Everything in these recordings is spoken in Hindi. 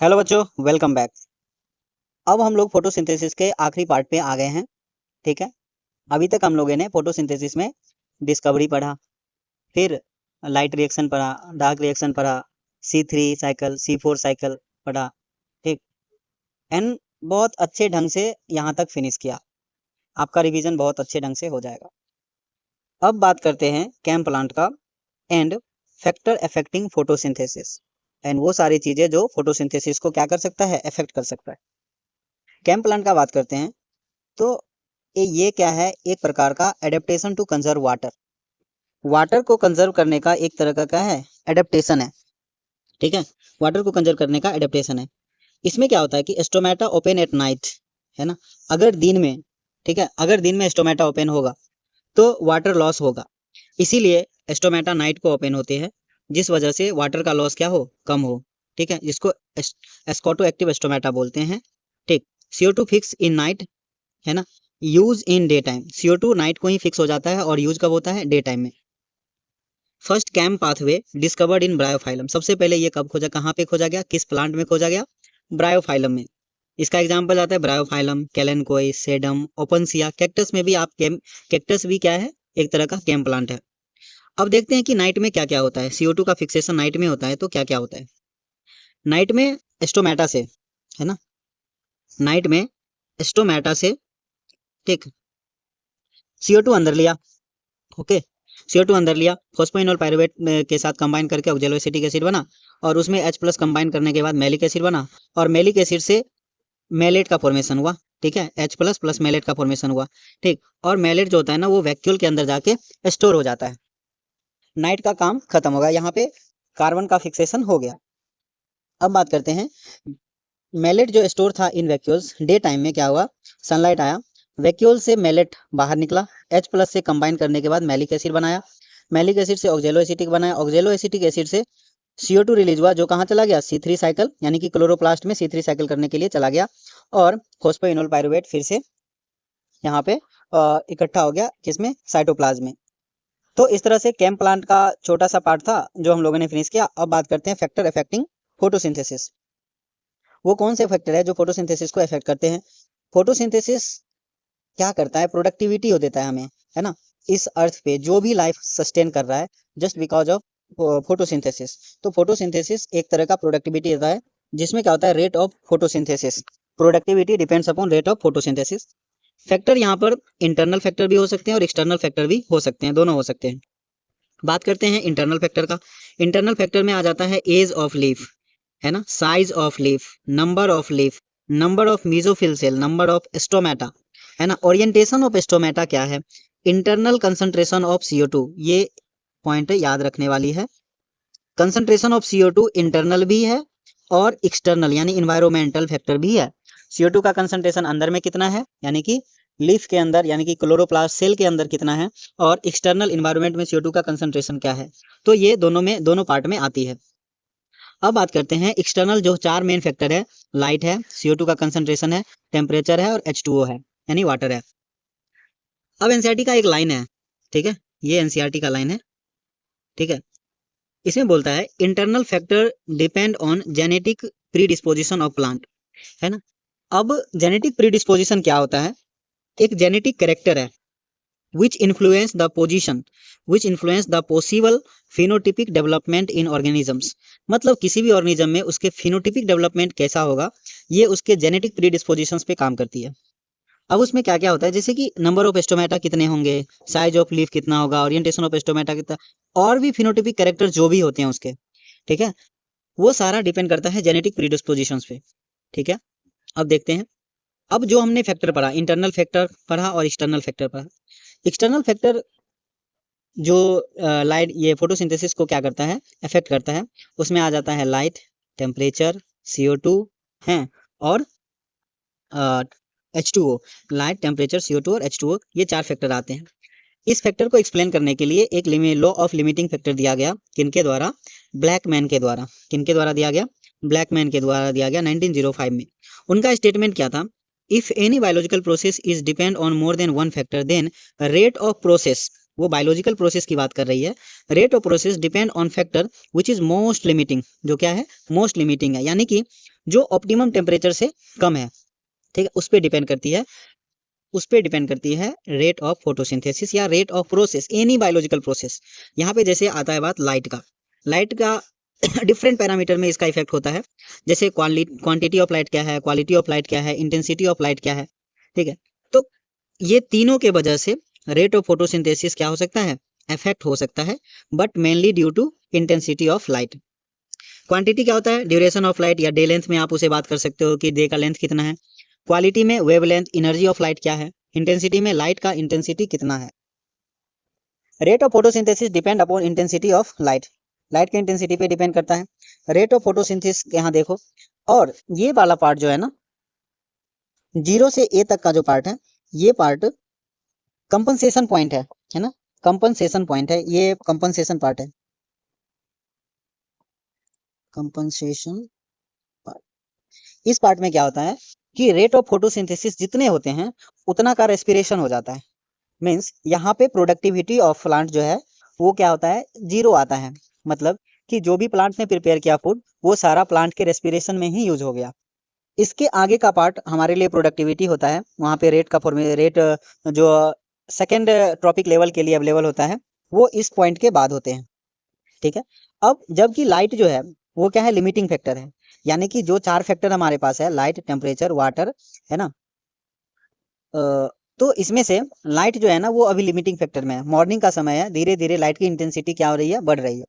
हेलो बच्चों, वेलकम बैक। अब हम लोग फोटोसिंथेसिस के आखिरी पार्ट पे आ गए हैं। ठीक है, अभी तक हम लोगों ने फोटोसिंथेसिस में डिस्कवरी पढ़ा, फिर लाइट रिएक्शन पढ़ा, डार्क रिएक्शन पढ़ा, C3 साइकिल, C4 साइकिल पढ़ा। ठीक, एंड बहुत अच्छे ढंग से यहाँ तक फिनिश किया। आपका रिवीजन बहुत अच्छे ढंग से हो जाएगा। अब बात करते हैं कैम प्लांट का and factor affecting photosynthesis, and वो सारी चीज़ें जो फोटोसिंथेसिस को क्या कर सकता है, अफेक्ट कर सकता है। कैम प्लांट का बात करते हैं तो ये क्या है, एक प्रकार का adaptation to conserve water. Water को कंजर्व करने का एक तरह का क्या है, एडेप्टेशन है। ठीक है, वाटर को कंजर्व करने का एडेप्टेशन है। इसमें क्या होता है कि स्टोमेटा ओपन एट नाइट, है ना। अगर दिन में, ठीक है, अगर दिन में स्टोमेटा ओपन होगा तो वाटर लॉस होगा, इसीलिए स्टोमेटा नाइट को ओपन होते हैं, जिस वजह से वाटर का लॉस क्या हो, कम हो। ठीक है, जिसको एस्कोटो एक्टिव स्टोमेटा बोलते हैं। ठीक, CO2 फिक्स इन नाइट, है ना, use in day time. CO2 night को ही फिक्स हो जाता है और यूज कब होता है, डे टाइम में। First CAM pathway discovered in Bryophyllum, सबसे पहले ये कब खोजा, कहाँ पे खोजा गया, किस प्लांट में खोजा गया, ब्रायोफाइलम में। इसका एग्जांपल आता है ब्रायोफाइलम, कैलेनकोई, सेडम, ओपनसिया। कैक्टस में भी आप कैक्टस भी क्या है, एक तरह का कैम प्लांट है। अब देखते हैं कि नाइट में क्या क्या होता है। CO2 का फिक्सेशन नाइट में होता है तो क्या क्या होता है नाइट में, स्टोमेटा से, है ना, नाइट में स्टोमेटा से। ठीक, CO2 अंदर लिया, ओके, CO2 अंदर लिया, फॉस्फोइनोल पायरुवेट के साथ कंबाइन करके ऑक्जेलो एसिटिक एसिड बना, और उसमें H+ कंबाइन करने के बाद मैलिक एसिड बना, और मैलिक एसिड से मैलेट का फॉर्मेशन हुआ। ठीक है, H+ प्लस मैलेट का फॉर्मेशन हुआ। ठीक, और मैलेट जो होता है ना, वो वैक्यूल के अंदर जाके स्टोर हो जाता है। नाइट का काम खत्म होगा, यहाँ पे कार्बन का फिक्सेशन हो गया। अब बात करते हैं, मैलेट जो स्टोर था इन वैक्यूल्स, डे टाइम में क्या हुआ, सनलाइट आया, वैक्यूल से मैलेट बाहर निकला, H+ से कंबाइन करने के बाद मैलिक एसिड बनाया, मैलिक एसिड से ऑक्जेलो एसिटिक बनाया, ऑक्जेलो एसिटिक एसिड से CO2 रिलीज हुआ, जो कहाँ चला गया, C3 साइकिल, यानी कि क्लोरोप्लास्ट में C3 साइकिल करने के लिए चला गया, और फॉस्फोइनोल पायरुवेट फिर से यहाँ पे इकट्ठा हो गया, किसमें, साइटोप्लाज्म में। तो इस तरह से कैम प्लांट का छोटा सा पार्ट था जो हम लोगों ने फिनिश किया। अब बात करते हैं फैक्टर अफेक्टिंग फोटोसिंथेसिस। वो कौन से फैक्टर है जो फोटोसिंथेसिस को अफेक्ट करते हैं। फोटोसिंथेसिस क्या करता है, प्रोडक्टिविटी हो देता है हमें, है ना। इस अर्थ पे जो भी लाइफ सस्टेन कर रहा है जस्ट बिकॉज ऑफ फोटोसिंथेसिस। तो फोटोसिंथेसिस एक तरह का प्रोडक्टिविटी देता है, जिसमें क्या होता है, rate of photosynthesis. Productivity depends upon rate of photosynthesis. Factor यहाँ पर इंटरनल फैक्टर भी हो सकते हैं और एक्सटर्नल फैक्टर भी हो सकते हैं, दोनों हो सकते हैं। बात करते हैं इंटरनल फैक्टर का। इंटरनल फैक्टर में आ जाता है एज ऑफ लीफ, है ना, size of leaf, number of leaf, number of mesophyll cell, number of stomata, है ना। ओरिएंटेशन ऑफ स्टोमेटा क्या है, इंटरनल कंसंट्रेशन ऑफ CO2, ये पॉइंट याद रखने वाली है। कंसंट्रेशन ऑफ CO2 इंटरनल भी है और एक्सटर्नल यानी इन्वायरमेंटल फैक्टर भी है। CO2 का कंसंट्रेशन अंदर में कितना है, यानी कि लीफ के अंदर, यानी कि क्लोरोप्लास्ट सेल के अंदर कितना है, और एक्सटर्नल इन्वायरमेंट में CO2 का कंसंट्रेशन क्या है। तो ये दोनों में, दोनों पार्ट में आती है। अब बात करते हैं एक्सटर्नल, जो चार मेन फैक्टर है, लाइट है, CO2 का कंसंट्रेशन है, टेम्परेचर है, और H2O है, यानी वाटर है। अब एनसीईआरटी का एक लाइन है, ठीक है, ये एनसीईआरटी का लाइन है, ठीक है। इसमें बोलता है internal factor depend on genetic predisposition of plant, है ना। अब जेनेटिक प्रीडिस्पोजिशन क्या होता है, एक जेनेटिक कैरेक्टर है which influence the position, which influence the possible phenotypic development in organisms। मतलब किसी भी ऑर्गेनिज्म में उसके फिनोटिपिक डेवलपमेंट कैसा होगा, ये उसके जेनेटिक प्रीडिस्पोजिशंस पे काम करती है। अब उसमें क्या क्या होता है, जैसे कि नंबर ऑफ स्टोमेटा कितने होंगे, साइज ऑफ लीफ कितना होगा, ओरिएंटेशन ऑफ स्टोमेटा कितना, और भी फिनोटिपिक कैरेक्टर जो भी होते हैं उसके, ठीक है, वो सारा डिपेंड करता है जेनेटिक प्रीडिस्पोजिशंस पे। ठीक है, अब देखते हैं। अब जो हमने फैक्टर पढ़ा, इंटरनल फैक्टर पढ़ा और एक्सटर्नल फैक्टर पढ़ा। एक्सटर्नल फैक्टर जो लाइट, ये फोटोसिंथेसिस को क्या करता है, अफेक्ट करता है, उसमें आ जाता है लाइट, टेम्परेचर, CO2 है, और H2O। लाइट, टेम्परेचर, CO2 और H2O, ये चार फैक्टर आते हैं। इस फैक्टर को एक्सप्लेन करने के लिए एक लॉ ऑफ लिमिटिंग फैक्टर दिया गया, किनके द्वारा, ब्लैकमैन के द्वारा। किनके द्वारा दिया गया, ब्लैकमैन के द्वारा दिया गया 1905 में। उनका स्टेटमेंट क्या था, if any biological process is depend on more than one factor then rate of process वो बायोलॉजिकल प्रोसेस की बात कर रही है। Rate of process depend on factor which is most limiting, जो क्या है, मोस्ट लिमिटिंग है, यानी कि जो ऑप्टिमम टेम्परेचर से कम है, ठीक है, उस पर डिपेंड करती है, उस पर डिपेंड करती है रेट ऑफ फोटोसिंथेसिस या rate of process, any biological process. यहाँ पे जैसे आता है बात लाइट का डिफरेंट पैरामीटर में इसका इफेक्ट होता है, जैसे क्वांटिटी ऑफ लाइट क्या है, क्वालिटी ऑफ लाइट क्या है, इंटेंसिटी ऑफ लाइट क्या है, ठीक है। तो ये तीनों के वजह से रेट ऑफ फोटोसिंथेसिस क्या हो सकता है, इफेक्ट हो सकता है, but mainly due to intensity of light. Quantity क्या होता है, ड्यूरेशन ऑफ लाइट या डे लेंथ में आप उसे बात कर सकते हो कि डे का लेंथ कितना है। क्वालिटी में वेवलेंथ, एनर्जी ऑफ लाइट क्या है। इंटेंसिटी में लाइट का इंटेंसिटी कितना है। Rate of photosynthesis depend upon intensity of light, light की इंटेंसिटी पे डिपेंड करता है। रेट ऑफ फोटोसिंथेसिस यहाँ देखो, और ये वाला पार्ट जो है ना, 0 से A तक का जो पार्ट है, ये पार्ट कंपनसेशन पॉइंट है ना, कंपनसेशन पॉइंट है, ये कंपनसेशन पार्ट है, कंपनसेशन पार्ट। इस पार्ट में क्या होता है कि रेट ऑफ फोटोसिंथेसिस जितने होते हैं उतना का रेस्पिरेशन हो जाता है। मीन्स यहाँ पे प्रोडक्टिविटी ऑफ प्लांट जो है वो क्या होता है, 0 आता है। मतलब कि जो भी प्लांट ने प्रिपेयर किया फूड वो सारा प्लांट के रेस्पिरेशन में ही यूज हो गया। इसके आगे का पार्ट हमारे लिए प्रोडक्टिविटी होता है, वहाँ पे रेट का रेट जो सेकेंड ट्रॉपिक लेवल के लिए अवेलेबल होता है वो इस पॉइंट के बाद होते हैं, ठीक है। अब जबकि लाइट जो है वो क्या है, लिमिटिंग फैक्टर है, यानी कि जो 4 फैक्टर हमारे पास है, लाइट, टेम्परेचर, वाटर, है ना, तो इसमें से लाइट जो है ना वो अभी लिमिटिंग फैक्टर में है। मॉर्निंग का समय है, धीरे धीरे लाइट की इंटेंसिटी क्या हो रही है, बढ़ रही है।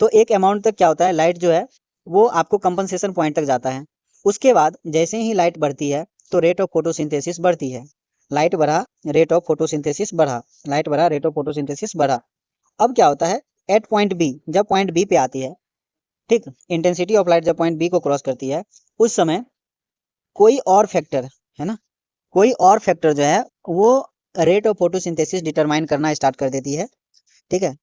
तो एक अमाउंट तक क्या होता है, लाइट जो है वो आपको कंपनसेशन पॉइंट तक जाता है। उसके बाद जैसे ही लाइट बढ़ती है तो रेट ऑफ फोटोसिंथेसिस बढ़ती है। लाइट बढ़ा, रेट ऑफ फोटोसिंथेसिस बढ़ा, लाइट बढ़ा, रेट ऑफ फोटोसिंथेसिस बढ़ा। अब क्या होता है, एट पॉइंट बी, जब पॉइंट बी पे आती है, ठीक, इंटेंसिटी ऑफ लाइट जब पॉइंट बी को क्रॉस करती है, उस समय कोई और फैक्टर, है ना, कोई और फैक्टर जो है वो रेट ऑफ फोटोसिंथेसिस डिटरमाइन करना स्टार्ट कर देती है, ठीक है।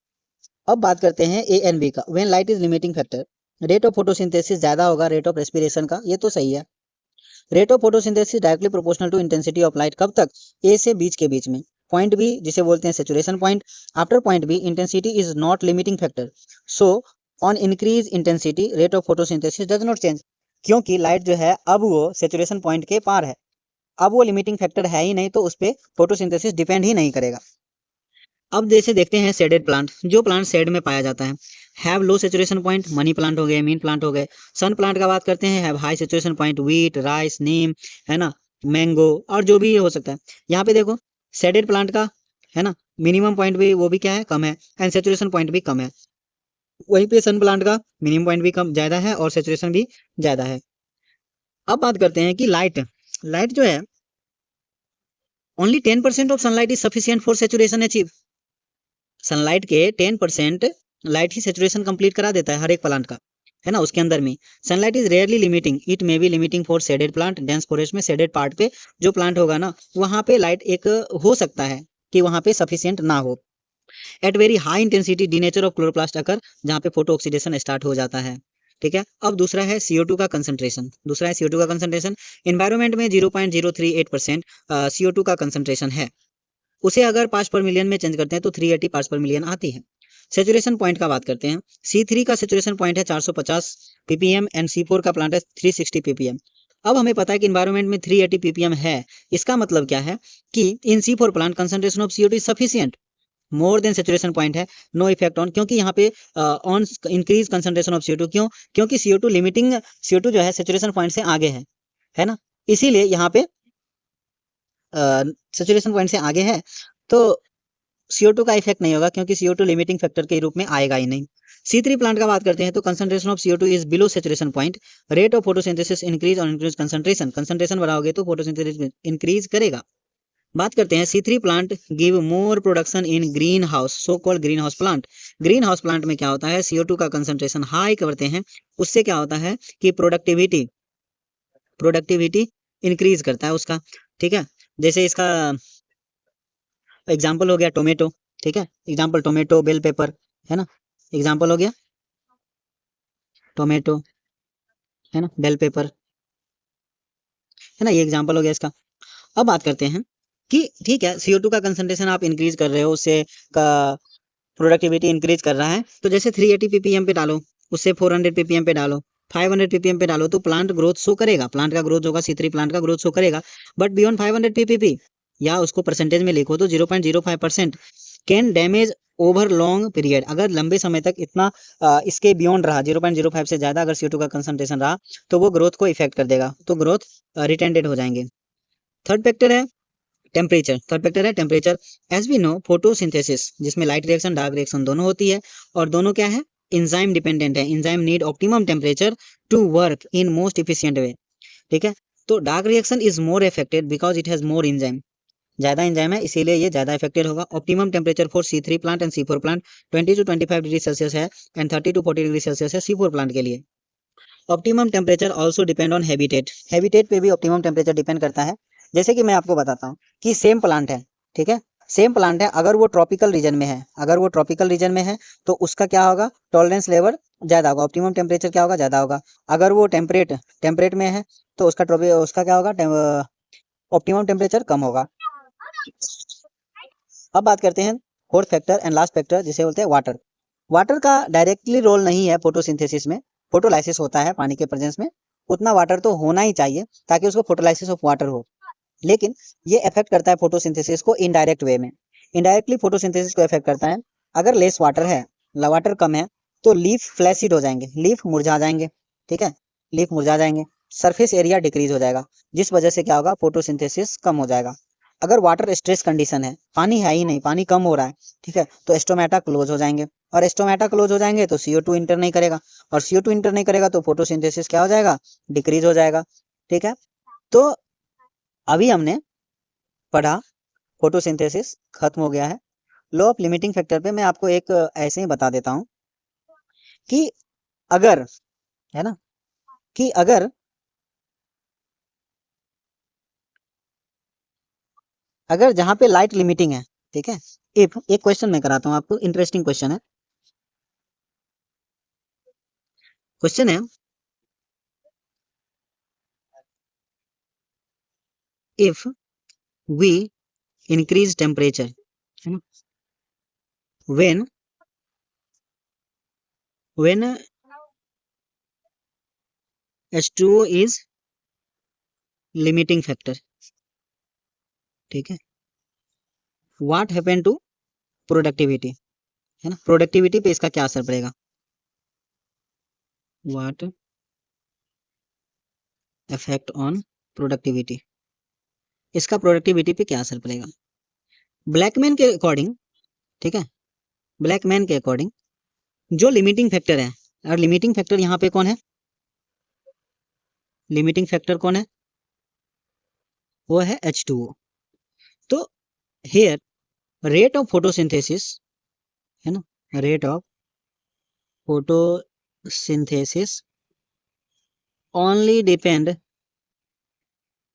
अब बात करते हैं ए एंड बी का। When light is limiting factor, rate of photosynthesis ज्यादा होगा रेट ऑफ रेस्पिरेशन का, ये तो सही है। Rate of photosynthesis directly proportional to intensity of light, कब तक, ए से बीच के बीच में। पॉइंट बी जिसे बोलते हैं saturation point, after point B intensity is not limiting factor, so on increase intensity rate of photosynthesis does not change. क्योंकि लाइट जो है अब वो सेचुरेशन पॉइंट के पार है, अब वो लिमिटिंग फैक्टर है ही नहीं, तो उस पर फोटोसिंथेसिस डिपेंड ही नहीं करेगा। अब जैसे देखते हैं शेडेड प्लांट, जो प्लांट शेड में पाया जाता है, have low saturation point, money plant हो गए, मीन प्लांट हो गए। सन प्लांट का बात करते हैं, have high saturation point, wheat, rice, neem, है ना, मैंगो, और जो भी हो सकता है। यहाँ पे देखो शेडेड प्लांट का, है ना, मिनिमम पॉइंट भी वो भी क्या है, कम है, एंड सेचुरेशन पॉइंट भी कम है। वहीं पे सन प्लांट का मिनिमम पॉइंट भी कम ज्यादा है और सेचुरेशन भी ज्यादा है। अब बात करते हैं कि लाइट, लाइट जो है only 10% of sunlight is sufficient for saturation achieve. Sunlight के 10% लाइट ही सेचुरेशन कंप्लीट करा देता है हर एक प्लांट का, है ना, उसके अंदर में। Sunlight is rarely limiting, it may be limiting for shaded plant. Dense forest में शेडेड पार्ट पे जो प्लांट होगा ना, वहां पे लाइट एक हो सकता है कि वहां पे सफिशियंट ना हो। At very high intensity denature of chloroplast occur, जहाँ पे फोटो ऑक्सीडेशन स्टार्ट हो जाता है, ठीक है। अब दूसरा है CO2 का कंसंट्रेशन, दूसरा है CO2 का कंसंट्रेशन। एनवायरमेंट में 0.038% CO2 का कंसंट्रेशन है, उसे अगर पार्ट्स पर मिलियन में चेंज करते हैं तो 380 पार्ट्स पर मिलियन आती है। सेचुरेशन पॉइंट का बात करते हैं, C3 का सेचुरेशन पॉइंट है 450 ppm एंड C4 का प्लांट है 360 ppm। अब हमें पता है कि इन्वायरमेंट में 380 ppm है, इसका मतलब क्या है कि इन C4 plant concentration of CO2 is sufficient, more than saturation point है, नो इफेक्ट ऑन, क्योंकि यहाँ पे on increase concentration of CO2, क्यों, क्योंकि CO2 लिमिटिंग, CO2 जो है सेचुरेशन पॉइंट से आगे है ना, इसीलिए यहाँ पे सेचुरेशन पॉइंट से आगे है, तो CO2 का इफेक्ट नहीं होगा, क्योंकि CO2 लिमिटिंग फैक्टर के रूप में आएगा ही नहीं। C3 प्लांट का बात करते हैं तो concentration of CO2 is below saturation point, rate of photosynthesis increase और इंक्रीज कंसंट्रेशन, कंसंट्रेशन बढ़ाओगे तो फोटोसिंथेसिस इंक्रीज करेगा। बात करते हैं C3 plant give more production in green house, so called green house plant. Green house plant में क्या होता है, CO2 का कंसंट्रेशन हाई करते हैं, उससे क्या होता है कि प्रोडक्टिविटी इंक्रीज करता है उसका, ठीक है। जैसे इसका एग्जाम्पल हो गया टोमेटो, ठीक है, एग्जाम्पल टोमेटो, बेल पेपर, है ना, एग्जाम्पल हो गया टोमेटो, है ना, बेल पेपर, है ना, ये एग्जाम्पल हो गया इसका। अब बात करते हैं कि ठीक है CO2 का कंसंट्रेशन आप इंक्रीज कर रहे हो, उससे प्रोडक्टिविटी इंक्रीज कर रहा है, तो जैसे 380 ppm पे डालो, उससे 400 ppm पे डालो, 500 ppm पे डालो, तो प्लांट ग्रोथ शो करेगा, प्लांट का ग्रोथ होगा, C3 प्लांट का ग्रोथ शो करेगा। बट बियॉन्ड 500 ppm, या उसको परसेंटेज में लिखो तो 0.05% can damage over long period. अगर लंबे समय तक इतना इसके बियॉन्ड रहा, 0.05 से ज्यादा अगर CO2 का कंसंट्रेशन रहा, तो वो ग्रोथ को इफेक्ट कर देगा, तो ग्रोथ रिटेंडेड हो जाएंगे। थर्ड फैक्टर है टेम्परेचर। थर्ड फैक्टर है temperature. As we know photosynthesis, जिसमें लाइट रिएक्शन डार्क रिएक्शन दोनों होती है, और दोनों क्या है, इंजाइम डिपेंडेंट है। Enzyme need optimum temperature to work in most efficient way. ठीक है, तो dark reaction is more affected because it has more enzyme, ज्यादा इंजाइम है, इसीलिए ये ज्यादा इफेक्टेड होगा। Optimum temperature for C3 plant and C4 plant 20 to 25 degree Celsius है, एंड 30 to 40 डिग्री सेल्सियस है C4 प्लांट के लिए। Optimum temperature also depend on habitat. Habitat पे भी ऑप्टिमम टेम्परेचर डिपेंड करता है। जैसे कि मैं आपको बताता हूँ कि सेम प्लांट है, ठीक है, सेम प्लांट है, अगर वो ट्रॉपिकल रीजन में है, अगर वो ट्रॉपिकल रीजन में है तो उसका क्या होगा, टॉलरेंस लेवल ज्यादा होगा, ऑप्टिमम टेम्परेचर क्या होगा, ज्यादा होगा। अगर वो टेम्परेट में है तो उसका क्या होगा, ऑप्टिमम टेम्परेचर कम होगा। अब बात करते हैं fourth factor and last factor, जिसे बोलते हैं वाटर। वाटर का डायरेक्टली रोल नहीं है फोटोसिंथेसिस में, फोटोलाइसिस होता है पानी के प्रेजेंस में, उतना वाटर तो होना ही चाहिए ताकि उसको फोटोलाइसिस ऑफ वाटर हो। लेकिन ये इफेक्ट करता है फोटोसिंथेसिस को इनडायरेक्ट वे में। इनडायरेक्टली फोटोसिंथेसिस को इफेक्ट करता है। अगर लेस वाटर है, वाटर कम है, तो लीफ फ्लैसिड हो जाएंगे, लीफ मुरझा जाएंगे। ठीक है, लीफ मुरझा जाएंगे, सरफेस एरिया डिक्रीज हो जाएगा, जिस वजह से क्या होगा, फोटोसिंथेसिस कम हो जाएगा। अगर वाटर स्ट्रेस कंडीशन है, पानी है ही नहीं, पानी कम हो रहा है, ठीक है, तो स्टोमेटा क्लोज हो जाएंगे, और स्टोमेटा क्लोज हो जाएंगे तो CO2 इंटर नहीं करेगा, और CO2 इंटर नहीं करेगा तो फोटोसिंथेसिस क्या हो जाएगा, डिक्रीज हो जाएगा। ठीक है, तो अभी हमने पढ़ा फोटोसिंथेसिस खत्म हो गया है। लॉ ऑफ लिमिटिंग फैक्टर पे मैं आपको एक ऐसे ही बता देता हूँ कि अगर, है ना, कि अगर जहां पे लाइट लिमिटिंग है, ठीक है, इफ, एक क्वेश्चन मैं कराता हूँ आपको, इंटरेस्टिंग क्वेश्चन है। क्वेश्चन है, इफ वी इंक्रीज टेम्परेचर, है ना, when when H2O is limiting factor, ठीक है, व्हाट हैपन टू प्रोडक्टिविटी, है ना, प्रोडक्टिविटी पे इसका क्या असर पड़ेगा, व्हाट इफेक्ट ऑन प्रोडक्टिविटी, इसका प्रोडक्टिविटी पे क्या असर पड़ेगा। ब्लैकमैन के अकॉर्डिंग, ठीक है, ब्लैकमैन के अकॉर्डिंग जो लिमिटिंग फैक्टर है, और लिमिटिंग फैक्टर यहाँ पे कौन है, लिमिटिंग फैक्टर कौन है, वो है H2O। तो हेयर रेट ऑफ फोटोसिंथेसिस, है ना, rate of photosynthesis only depend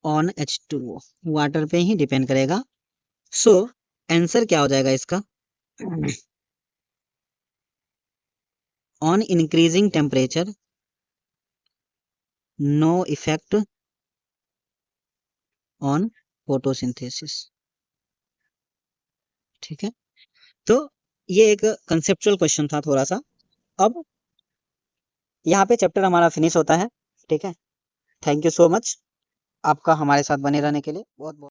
on H2O, water पे ही डिपेंड करेगा। सो आंसर क्या हो जाएगा इसका, on increasing temperature no effect on photosynthesis. ठीक है, तो ये एक कंसेप्चुअल क्वेश्चन था थोड़ा सा। अब यहाँ पे चैप्टर हमारा फिनिश होता है। ठीक है, थैंक यू सो मच आपका हमारे साथ बने रहने के लिए, बहुत बहुत